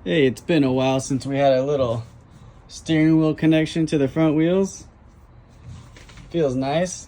Hey, it's been a while since we had a little steering wheel connection to the front wheels. Feels nice.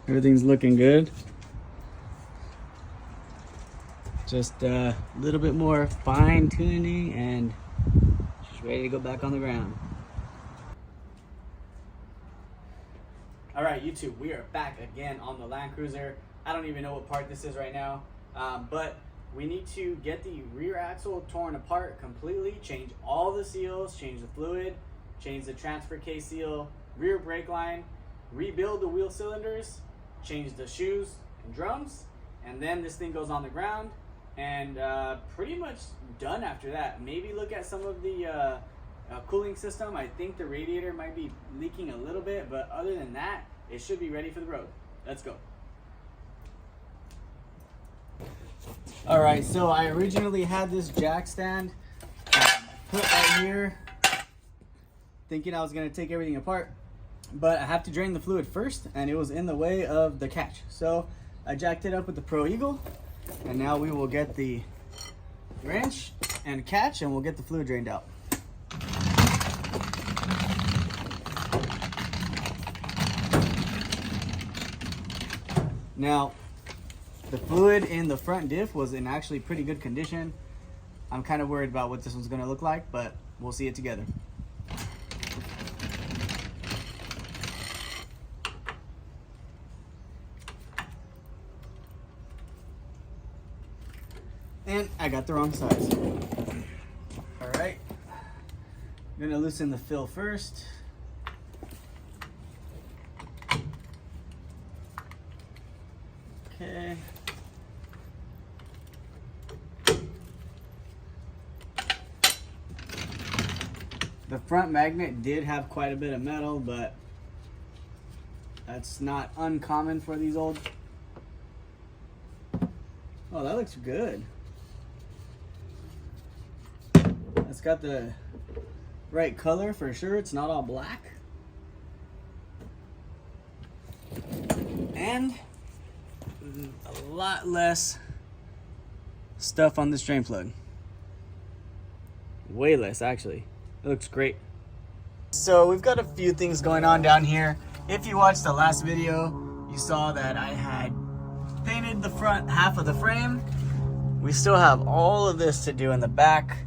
Everything's looking good. Just a little bit more fine tuning and just ready to go back on the ground. All right, YouTube, we are back again on the Land Cruiser. I don't even know what part this is right now, but we need to get the rear axle torn apart completely, change all the seals, change the fluid, change the transfer case seal, rear brake line, rebuild the wheel cylinders, change the shoes and drums, and then this thing goes on the ground and pretty much done after that. Maybe look at some of the cooling system. I think the radiator might be leaking a little bit, but other than that, it should be ready for the road. Let's go. All right, so I originally had this jack stand put right here, thinking I was gonna take everything apart, but I have to drain the fluid first, and it was in the way of the catch. So I jacked it up with the Pro Eagle, and now we will get the wrench and catch, and we'll get the fluid drained out. Now, the fluid in the front diff was in actually pretty good condition. I'm kind of worried about what this one's gonna look like, but we'll see it together. And I got the wrong size. All right, I'm gonna loosen the fill first. Okay. The front magnet did have quite a bit of metal, but that's not uncommon for these old. Oh, that looks good. It's got the right color for sure. It's not all black. And a lot less stuff on this drain plug. Way less, actually. It looks great. So we've got a few things going on down here. If you watched the last video, you saw that I had painted the front half of the frame. We still have all of this to do in the back.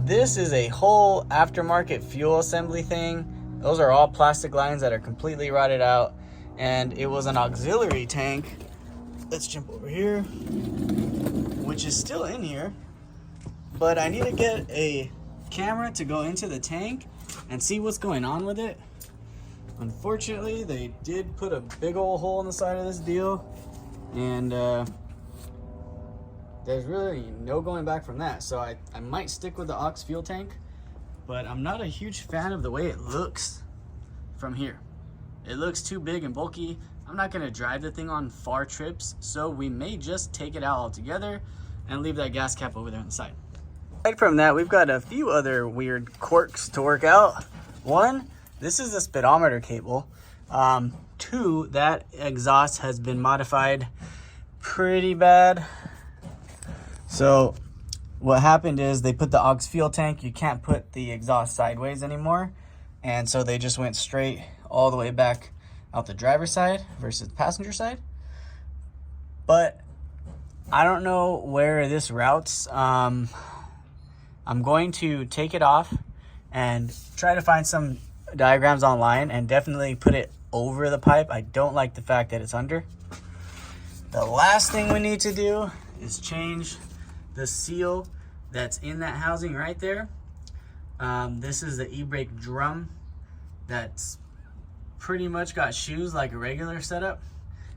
This is a whole aftermarket fuel assembly thing. Those are all plastic lines that are completely rotted out, and it was an auxiliary tank. Let's jump over here, which is still in here, but I need to get a camera to go into the tank and see what's going on with it. Unfortunately, they did put a big old hole in the side of this deal, and there's really no going back from that. So I might stick with the aux fuel tank, but I'm not a huge fan of the way it looks from here. It looks too big and bulky. I'm not gonna drive the thing on far trips, so we may just take it out altogether and leave that gas cap over there on the side. Aside from that, we've got a few other weird quirks to work out. One, this is a speedometer cable. Two, that exhaust has been modified pretty bad. So what happened is they put the aux fuel tank, you can't put the exhaust sideways anymore. And so they just went straight all the way back out the driver's side versus the passenger side. But I don't know where this routes. I'm going to take it off and try to find some diagrams online and definitely put it over the pipe. I don't like the fact that it's under. The last thing we need to do is change the seal that's in that housing right there. This is the e-brake drum that's pretty much got shoes like a regular setup,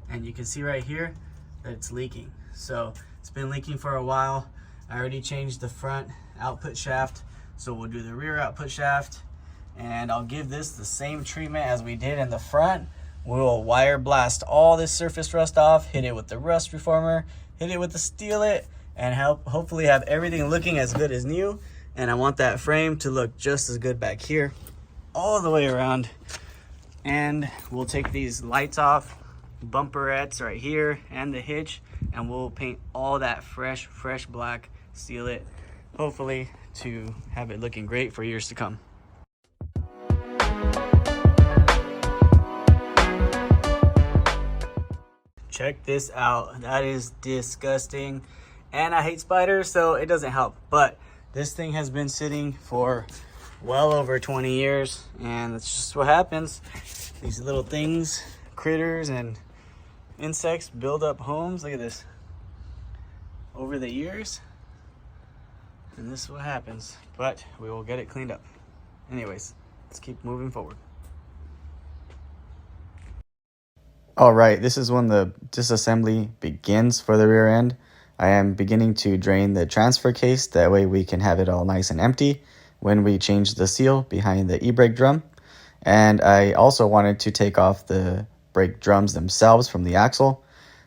and you can see right here that it's leaking. So it's been leaking for a while. I already changed the front output shaft, so we'll do the rear output shaft, and I'll give this the same treatment as we did in the front. We'll wire blast all this surface rust off, hit it with the rust reformer, hit it with the Steelit, and hopefully have everything looking as good as new. And I want that frame to look just as good back here all the way around. And we'll take these lights off, bumperettes right here, and the hitch, and we'll paint all that fresh black, seal it, hopefully to have it looking great for years to come. Check this out. That is disgusting. And I hate spiders, so it doesn't help. But this thing has been sitting for well over 20 years. And that's just what happens. These little things, critters and insects build up homes. Look at this. Over the years. And this is what happens. But we will get it cleaned up. Anyways, let's keep moving forward. All right, this is when the disassembly begins for the rear end. I am beginning to drain the transfer case. That way we can have it all nice and empty when we change the seal behind the e-brake drum. And I also wanted to take off the brake drums themselves from the axle.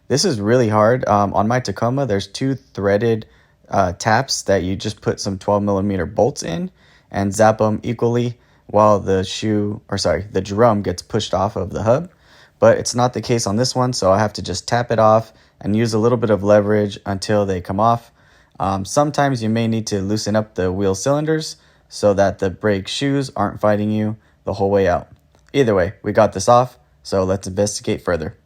This is really hard. On my Tacoma, there's 2 threaded taps that you just put some 12mm bolts in and zap them equally while the drum gets pushed off of the hub. But it's not the case on this one, so I have to just tap it off and use a little bit of leverage until they come off. Sometimes you may need to loosen up the wheel cylinders so that the brake shoes aren't fighting you the whole way out. Either way, we got this off, so let's investigate further.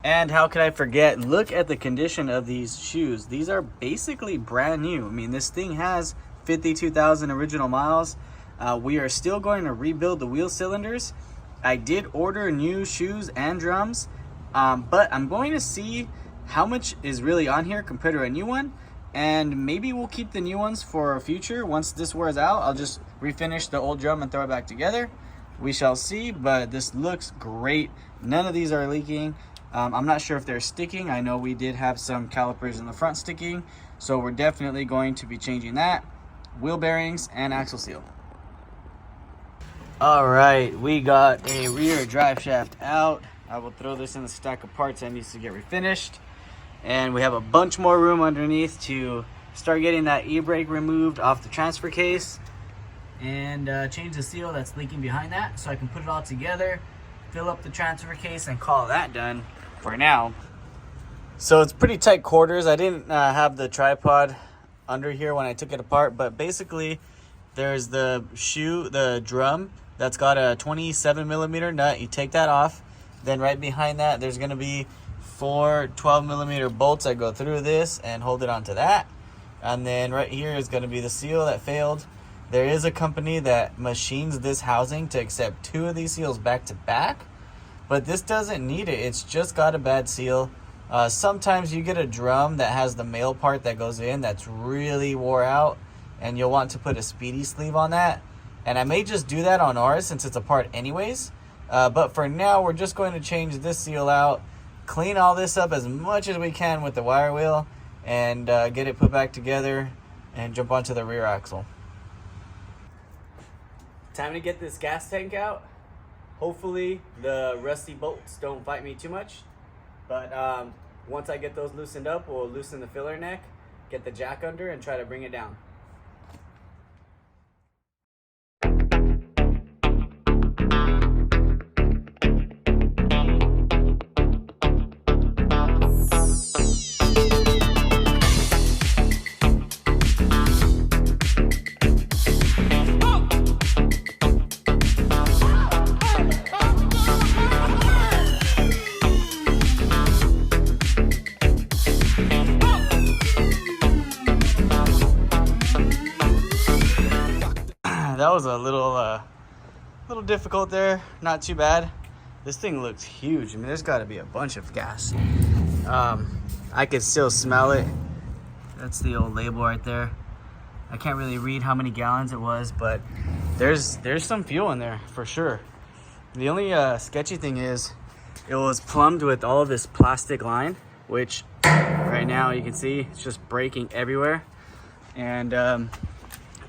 And how could I forget? Look at the condition of these shoes. These are basically brand new. I mean, this thing has 52,000 original miles. We are still going to rebuild the wheel cylinders. I did order new shoes and drums, but I'm going to see how much is really on here compared to a new one, and maybe we'll keep the new ones for future. Once this wears out, I'll just refinish the old drum and throw it back together. We shall see, but this looks great. None of these are leaking. I'm not sure if they're sticking. I know we did have some calipers in the front sticking, so we're definitely going to be changing that. Wheel bearings and axle seal. All right, we got a rear drive shaft out. I will throw this in the stack of parts that needs to get refinished. And we have a bunch more room underneath to start getting that e-brake removed off the transfer case and change the seal that's leaking behind that so I can put it all together, fill up the transfer case, and call that done for now. So it's pretty tight quarters. I didn't have the tripod under here when I took it apart, but basically there's the drum that's got a 27mm nut. You take that off. Then right behind that, there's going to be 4 12mm bolts that go through this and hold it onto that. And then right here is going to be the seal that failed. There is a company that machines this housing to accept 2 of these seals back to back, but this doesn't need it. It's just got a bad seal. Sometimes you get a drum that has the male part that goes in that's really wore out, and you'll want to put a Speedi-Sleeve on that. And I may just do that on ours since it's a part anyways. But for now, we're just going to change this seal out, clean all this up as much as we can with the wire wheel, and get it put back together and jump onto the rear axle. Time to get this gas tank out. Hopefully the rusty bolts don't bite me too much. But once I get those loosened up, we'll loosen the filler neck, get the jack under, and try to bring it down. That was a little difficult there. Not too bad. This thing looks huge. I mean, there's got to be a bunch of gas. I could still smell it. That's the old label right there. I can't really read how many gallons it was, but there's some fuel in there for sure. The only sketchy thing is it was plumbed with all of this plastic line, which right now you can see it's just breaking everywhere. And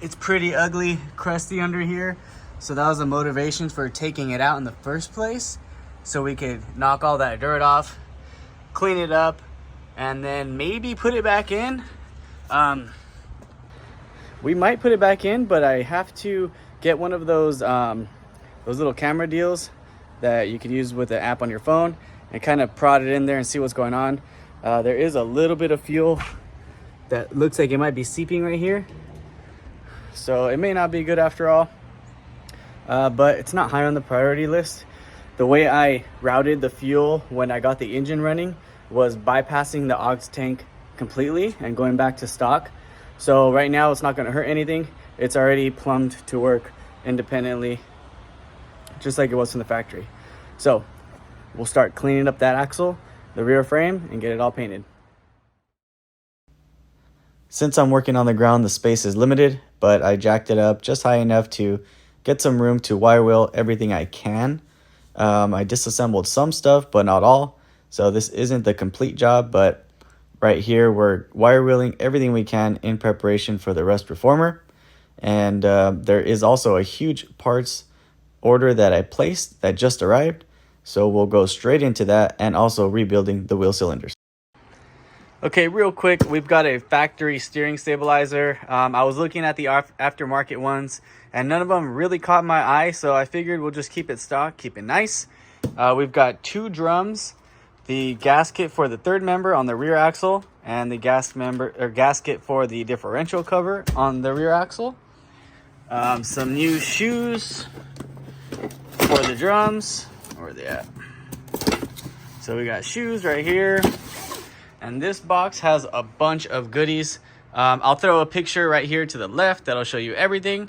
it's pretty ugly, crusty under here. So that was the motivation for taking it out in the first place, so we could knock all that dirt off, clean it up, and then maybe put it back in. We might put it back in, but I have to get one of those little camera deals that you can use with the app on your phone and kind of prod it in there and see what's going on. There is a little bit of fuel that looks like it might be seeping right here, so it may not be good after all, but it's not high on the priority list. The way I routed the fuel when I got the engine running was bypassing the aux tank completely and going back to stock. So right now it's not going to hurt anything. It's already plumbed to work independently, just like it was from the factory. So we'll start cleaning up that axle, the rear frame, and get it all painted. Since I'm working on the ground, the space is limited, but I jacked it up just high enough to get some room to wire wheel everything I can. I disassembled some stuff, but not all. So this isn't the complete job, but right here we're wire wheeling everything we can in preparation for the Rust Reformer. And there is also a huge parts order that I placed that just arrived. So we'll go straight into that, and also rebuilding the wheel cylinders. Okay, real quick, we've got a factory steering stabilizer. I was looking at the aftermarket ones, and none of them really caught my eye, so I figured we'll just keep it stock, keep it nice. We've got 2 drums, the gasket for the third member on the rear axle, and the gasket for the differential cover on the rear axle. Some new shoes for the drums. Where are they at? So we got shoes right here. And this box has a bunch of goodies. I'll throw a picture right here to the left that'll show you everything.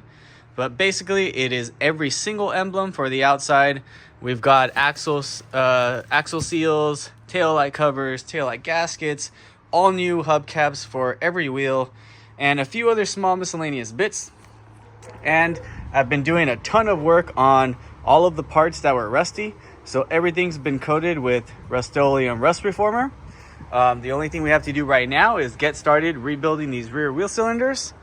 But basically, it is every single emblem for the outside. We've got axle seals, tail light covers, tail light gaskets, all new hubcaps for every wheel, and a few other small miscellaneous bits. And I've been doing a ton of work on all of the parts that were rusty. So everything's been coated with Rust-Oleum Rust Reformer. The only thing we have to do right now is get started rebuilding these rear wheel cylinders.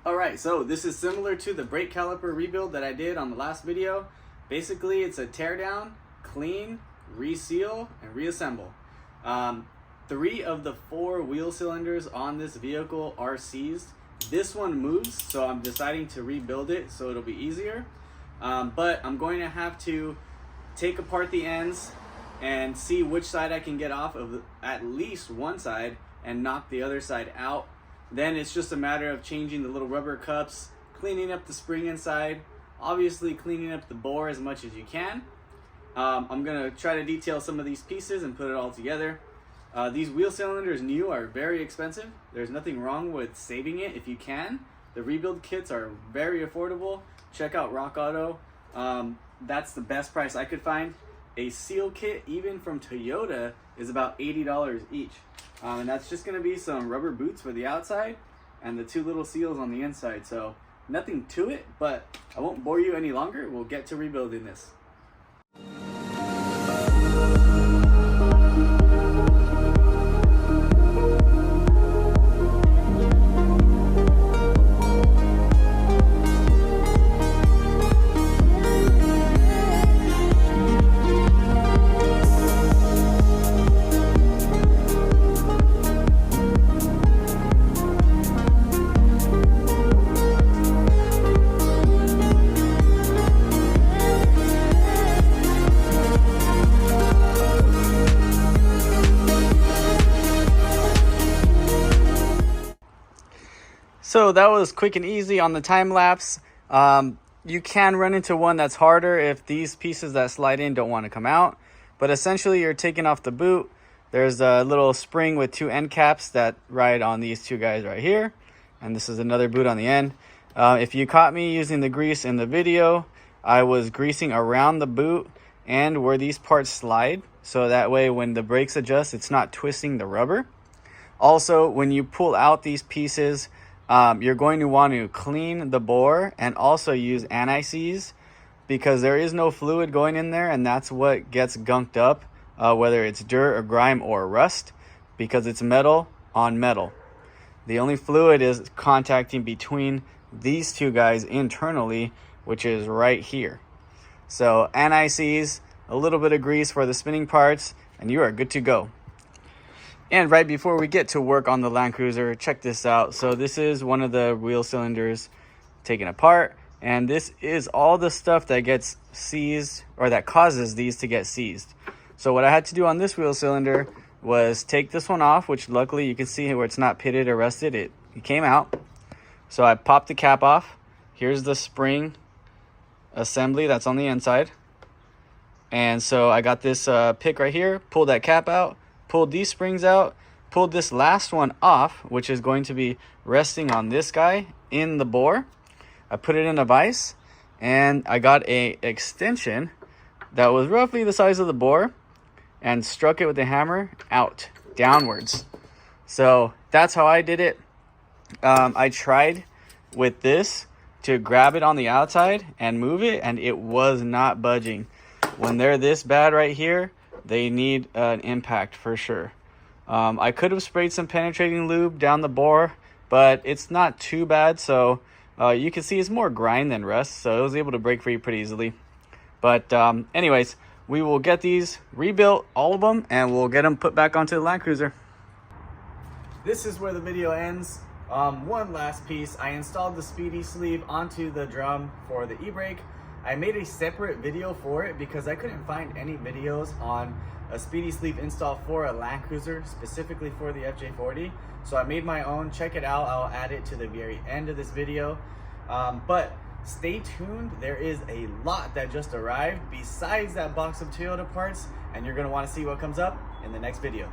Alright, so this is similar to the brake caliper rebuild that I did on the last video. Basically, it's a tear down, clean, reseal, and reassemble. 3 of the 4 wheel cylinders on this vehicle are seized. This one moves, so I'm deciding to rebuild it so it'll be easier. But I'm going to have to take apart the ends and see which side I can get off of at least one side and knock the other side out. Then it's just a matter of changing the little rubber cups, cleaning up the spring inside, obviously cleaning up the bore as much as you can. I'm gonna try to detail some of these pieces and put it all together. These wheel cylinders new are very expensive. There's nothing wrong with saving it if you can. The rebuild kits are very affordable. Check out Rock Auto. That's the best price I could find. A seal kit, even from Toyota, is about $80 each. And that's just going to be some rubber boots for the outside and the 2 little seals on the inside. So nothing to it, but I won't bore you any longer. We'll get to rebuilding this. So that was quick and easy on the time lapse. You can run into one that's harder if these pieces that slide in don't want to come out. But essentially, you're taking off the boot. There's a little spring with 2 end caps that ride on these 2 guys right here. And this is another boot on the end. If you caught me using the grease in the video, I was greasing around the boot and where these parts slide. So that way when the brakes adjust, it's not twisting the rubber. Also, when you pull out these pieces, you're going to want to clean the bore and also use anti-seize, because there is no fluid going in there, and that's what gets gunked up, whether it's dirt or grime or rust, because it's metal on metal. The only fluid is contacting between these 2 guys internally, which is right here. So anti-seize, a little bit of grease for the spinning parts, and you are good to go. And right before we get to work on the Land Cruiser, check this out. So this is one of the wheel cylinders taken apart, and this is all the stuff that gets seized, or that causes these to get seized. So what I had to do on this wheel cylinder was take this one off, which luckily you can see where it's not pitted or rusted. It came out. So I popped the cap off. Here's the spring assembly that's on the inside. And so I got this pick right here, pulled that cap out, pulled these springs out, pulled this last one off, which is going to be resting on this guy in the bore. I put it in a vise, and I got a extension that was roughly the size of the bore and struck it with the hammer out, downwards. So that's how I did it. I tried with this to grab it on the outside and move it, and it was not budging. When they're this bad right here, they need an impact for sure. I could have sprayed some penetrating lube down the bore, but it's not too bad. So you can see it's more grind than rust, so it was able to break free pretty easily. But anyways, we will get these rebuilt, all of them, and we'll get them put back onto the Land Cruiser. This is where the video ends. One last piece. I installed the Speedi-Sleeve onto the drum for the e-brake. I made a separate video for it because I couldn't find any videos on a Speedi-Sleeve install for a Land Cruiser, specifically for the FJ40. So I made my own. Check it out. I'll add it to the very end of this video. But stay tuned. There is a lot that just arrived besides that box of Toyota parts, and you're going to want to see what comes up in the next video.